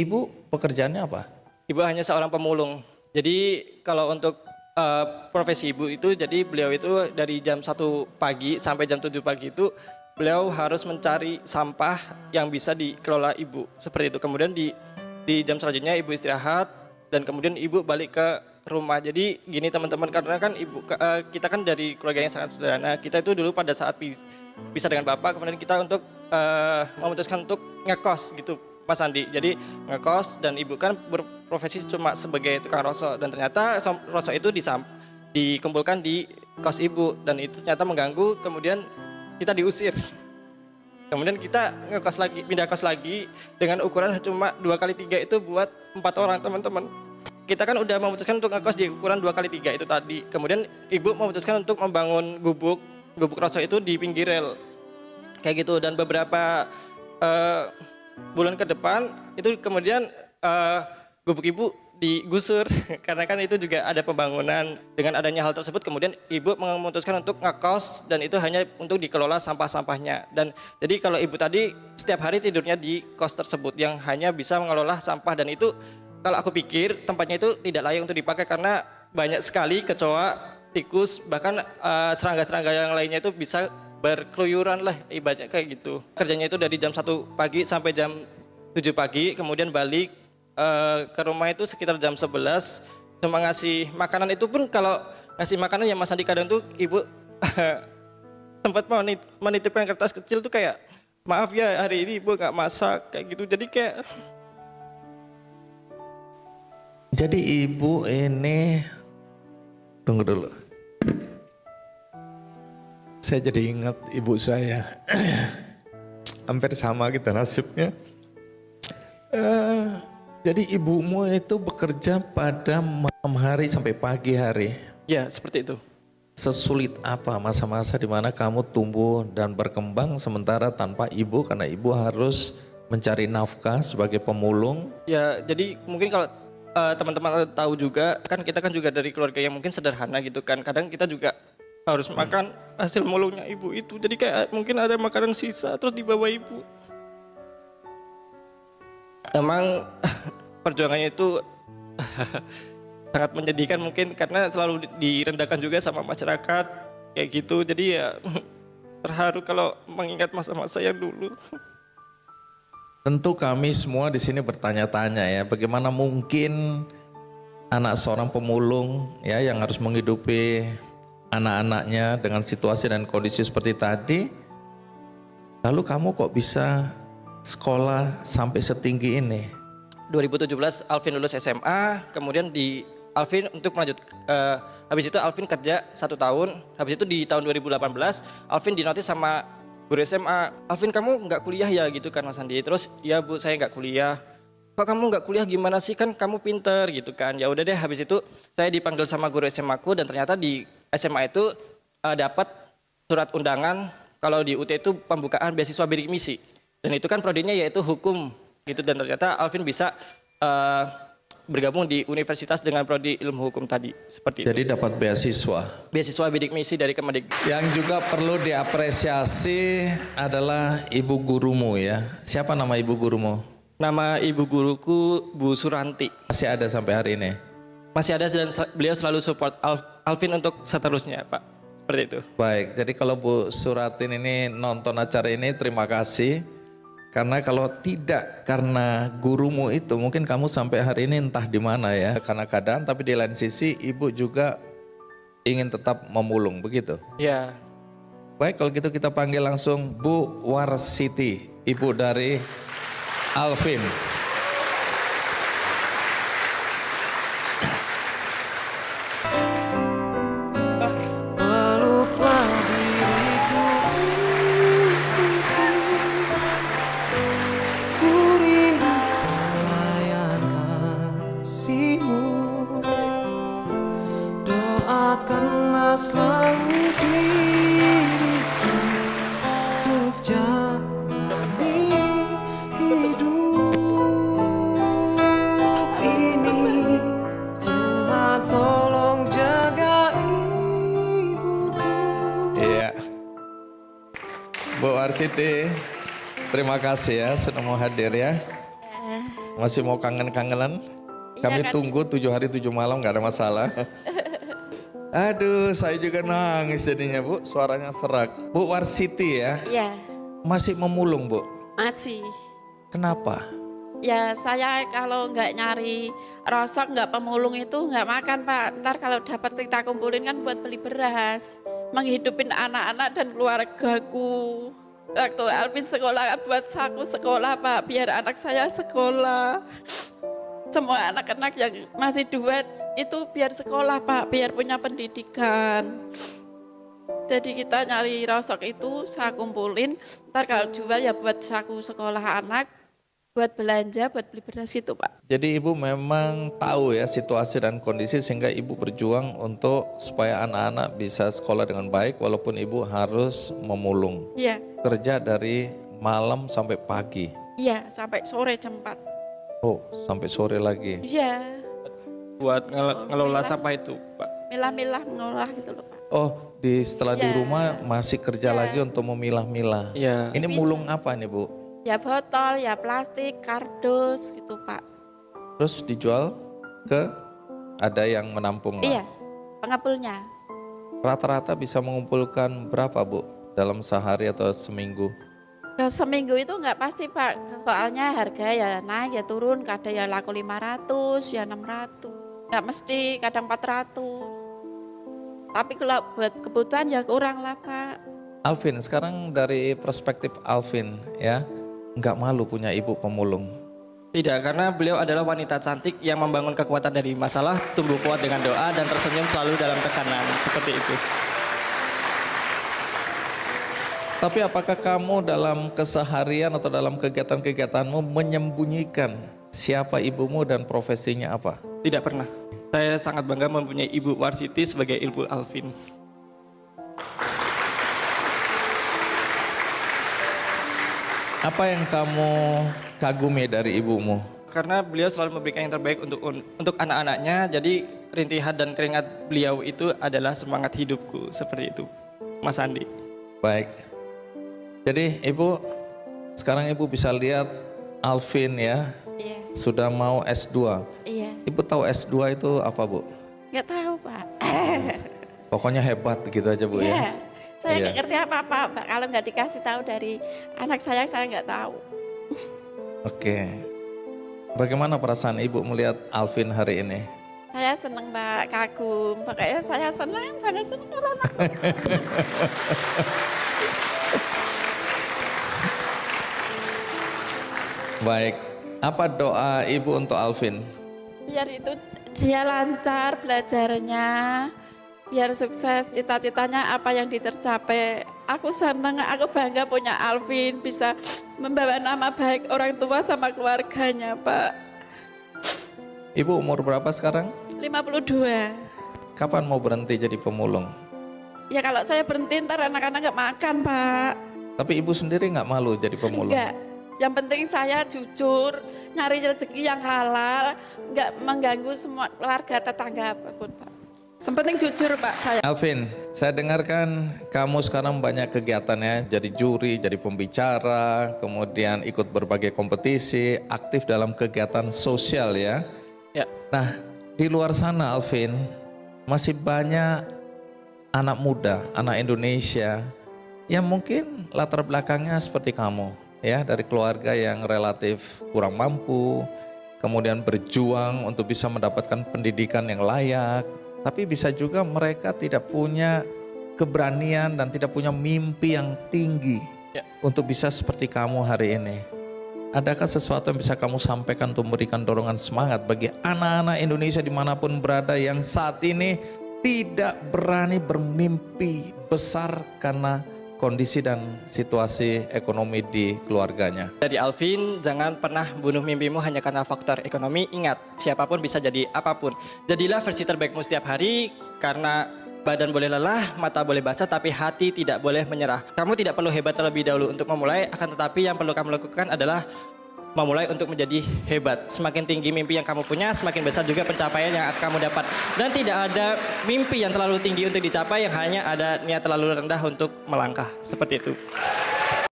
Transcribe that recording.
Ibu pekerjaannya apa? Ibu hanya seorang pemulung. Jadi kalau untuk profesi ibu itu, jadi beliau itu dari jam 1 pagi sampai jam 7 pagi itu beliau harus mencari sampah yang bisa dikelola ibu. Seperti itu. Kemudian di jam selanjutnya ibu istirahat dan kemudian ibu balik ke rumah. Jadi gini teman-teman, karena kan kita kan dari keluarga yang sangat sederhana. Kita itu dulu pada saat bisa dengan bapak, kemudian kita untuk memutuskan untuk ngekos gitu, Mas Andi. Jadi ngekos dan ibu kan berprofesi cuma sebagai tukang rosok, dan ternyata rosok itu dikumpulkan di kos ibu dan itu ternyata mengganggu. Kemudian kita diusir. Kemudian kita ngekos lagi, pindah kos lagi dengan ukuran cuma 2x3 itu buat 4 orang teman-teman. Kita kan udah memutuskan untuk ngekos di ukuran 2x3 itu tadi. Kemudian ibu memutuskan untuk membangun gubuk rosok itu di pinggir rel. Kayak gitu, dan beberapa bulan ke depan itu kemudian gubuk ibu digusur karena kan itu juga ada pembangunan. Dengan adanya hal tersebut kemudian ibu memutuskan untuk ngekos dan itu hanya untuk dikelola sampah-sampahnya. Dan jadi kalau ibu tadi setiap hari tidurnya di kos tersebut yang hanya bisa mengelola sampah, dan itu kalau aku pikir tempatnya itu tidak layak untuk dipakai karena banyak sekali kecoa, tikus, bahkan serangga-serangga yang lainnya itu bisa berkeluyuran lah ibaratnya kayak gitu. Kerjanya itu dari jam 1 pagi sampai jam 7 pagi, kemudian balik ke rumah itu sekitar jam 11. Cuma ngasih makanan, itu pun kalau ngasih makanan ya Mas Andi, kadang tuh ibu sempat menitipkan kertas kecil tuh kayak, maaf ya hari ini ibu nggak masak kayak gitu. Jadi ibu ini, tunggu dulu. Saya jadi ingat ibu saya. Hampir sama kita nasibnya. Jadi ibumu itu bekerja pada malam hari sampai pagi hari. Ya, seperti itu. Sesulit apa masa-masa di mana kamu tumbuh dan berkembang sementara tanpa ibu, karena ibu harus mencari nafkah sebagai pemulung? Ya, jadi mungkin kalau teman-teman tahu juga, kan kita kan juga dari keluarga yang mungkin sederhana gitu kan. Kadang kita juga harus makan hasil mulungnya ibu itu. Jadi kayak mungkin ada makanan sisa terus dibawa ibu. Emang perjuangannya itu sangat menyedihkan mungkin karena selalu direndahkan juga sama masyarakat kayak gitu. Jadi ya terharu kalau mengingat masa-masa yang dulu. Tentu kami semua di sini bertanya-tanya ya, bagaimana mungkin anak seorang pemulung ya yang harus menghidupi anak-anaknya dengan situasi dan kondisi seperti tadi, lalu kamu kok bisa sekolah sampai setinggi ini? 2017 Alvin lulus SMA, kemudian Alvin untuk melanjut, habis itu Alvin kerja 1 tahun, habis itu di tahun 2018 Alvin dinotis sama guru SMA, Alvin kamu nggak kuliah ya gitu kan Mas Andi. Terus ya bu saya nggak kuliah. Kok kamu nggak kuliah gimana sih, kan kamu pinter gitu kan. Ya udah deh, habis itu saya dipanggil sama guru SMA aku, dan ternyata di SMA itu dapat surat undangan kalau di UT itu pembukaan beasiswa bidik misi, dan itu kan prodinya yaitu hukum gitu, dan ternyata Alvin bisa bergabung di universitas dengan prodi ilmu hukum tadi, seperti Jadi itu. dapat beasiswa Bidik misi dari Kemendikbud. Yang juga perlu diapresiasi adalah ibu gurumu ya. Siapa nama ibu gurumu? Nama ibu guruku Bu Suranti. Masih ada sampai hari ini? Masih ada, dan beliau selalu support Alvin untuk seterusnya Pak. Seperti itu. Baik, jadi kalau Bu Suratin ini nonton acara ini, terima kasih. Karena kalau tidak karena gurumu itu, mungkin kamu sampai hari ini entah di mana ya. Karena keadaan, tapi di lain sisi ibu juga ingin tetap memulung, begitu? Ya. Baik, kalau gitu kita panggil langsung Bu Warsiti, ibu dari Alvin. Doakanlah selalu diriku untuk jalani hidup ini. Tuhan tolong jaga ibuku. Iya, Bu Warsiti, terima kasih ya sudah mau hadir ya. Masih mau kangen-kangenan? Iya Kami kan? tunggu 7 hari 7 malam nggak ada masalah. Aduh, saya juga nangis jadinya Bu, suaranya serak. Bu Warsiti ya, Iya, masih memulung Bu. masih. Kenapa? Ya saya kalau nggak nyari rosok, nggak pemulung itu nggak makan Pak. Ntar kalau dapat kita kumpulin kan buat beli beras. Menghidupin anak-anak dan keluargaku. Waktu Alvin sekolah buat saku sekolah Pak, biar anak saya sekolah. Semua anak-anak yang masih duet itu biar sekolah Pak, biar punya pendidikan. Jadi kita nyari rosok itu saya kumpulin, ntar kalau jual ya buat saku sekolah anak, buat belanja, buat beli beras itu Pak. Jadi Ibu memang tahu ya situasi dan kondisi sehingga Ibu berjuang untuk supaya anak-anak bisa sekolah dengan baik walaupun Ibu harus memulung. Iya, Kerja dari malam sampai pagi. iya sampai sore jam 4. Oh, sampai sore lagi. Iya, Buat ngelola sampah itu, Pak. milah-milah mengolah gitu loh Pak. Oh, setelah di Iya. rumah masih kerja lagi untuk memilah-milah. Iya. Ini Bisa. mulung apa nih Bu? Ya botol, ya plastik, kardus gitu Pak. Terus dijual ke ada yang menampung lah. Iya, pengepulnya. Rata-rata bisa mengumpulkan berapa Bu? Dalam sehari atau seminggu? Ke seminggu itu nggak pasti Pak, soalnya harga ya naik ya turun, kadang ya laku 500, ya 600. Nggak mesti, kadang 400. Tapi kalau buat kebutuhan ya kurang lah Pak. Alvin, sekarang dari perspektif Alvin ya, nggak malu punya ibu pemulung? Tidak, karena beliau adalah wanita cantik yang membangun kekuatan dari masalah, tumbuh kuat dengan doa, dan tersenyum selalu dalam tekanan. Seperti itu. Tapi apakah kamu dalam keseharian atau dalam kegiatan-kegiatanmu menyembunyikan siapa ibumu dan profesinya apa? Tidak pernah. Saya sangat bangga mempunyai Ibu Warsiti sebagai Ibu Alvin. Apa yang kamu kagumi dari ibumu? Karena beliau selalu memberikan yang terbaik untuk anak-anaknya, jadi rintihan dan keringat beliau itu adalah semangat hidupku. Seperti itu, Mas Andi. Baik. Jadi ibu, sekarang ibu bisa lihat Alvin ya, Iya, sudah mau S2. iya. Ibu tahu S2 itu apa Bu? Nggak tahu Pak. Pokoknya hebat gitu aja Bu ya. Iya, saya Iya. nggak ngerti apa-apa Pak. Kalau nggak dikasih tahu dari anak saya nggak tahu. Oke. Bagaimana perasaan ibu melihat Alvin hari ini? Saya seneng Mbak, kagum. Makanya saya senang banget sama anak. Baik. Apa doa ibu untuk Alvin? Biar itu dia lancar belajarnya, biar sukses cita-citanya apa yang ditercapai. Aku senang, aku bangga punya Alvin, bisa membawa nama baik orang tua sama keluarganya Pak. Ibu umur berapa sekarang? 52. Kapan mau berhenti jadi pemulung? Ya kalau saya berhenti ntar anak-anak nggak makan Pak. Tapi ibu sendiri nggak malu jadi pemulung? Enggak. Yang penting saya jujur, nyari rezeki yang halal, nggak mengganggu semua keluarga tetangga apapun Pak. Yang penting jujur Pak saya. Alvin, saya dengarkan kamu sekarang banyak kegiatan ya, jadi juri, jadi pembicara, kemudian ikut berbagai kompetisi, aktif dalam kegiatan sosial ya. Ya, Nah, di luar sana Alvin, masih banyak anak muda, anak Indonesia yang mungkin latar belakangnya seperti kamu ya, dari keluarga yang relatif kurang mampu, kemudian berjuang untuk bisa mendapatkan pendidikan yang layak, tapi bisa juga mereka tidak punya keberanian dan tidak punya mimpi yang tinggi Ya. untuk bisa seperti kamu hari ini. Adakah sesuatu yang bisa kamu sampaikan untuk memberikan dorongan semangat bagi anak-anak Indonesia dimanapun berada yang saat ini tidak berani bermimpi besar karena kondisi dan situasi ekonomi di keluarganya? dari Alvin, jangan pernah bunuh mimpimu hanya karena faktor ekonomi. Ingat, siapapun bisa jadi apapun. Jadilah versi terbaikmu setiap hari, karena badan boleh lelah, mata boleh basah, tapi hati tidak boleh menyerah. Kamu tidak perlu hebat terlebih dahulu untuk memulai, akan tetapi yang perlu kamu lakukan adalah memulai untuk menjadi hebat. Semakin tinggi mimpi yang kamu punya, semakin besar juga pencapaian yang akan kamu dapat. Dan tidak ada mimpi yang terlalu tinggi untuk dicapai, yang hanya ada niat terlalu rendah untuk melangkah. Seperti itu.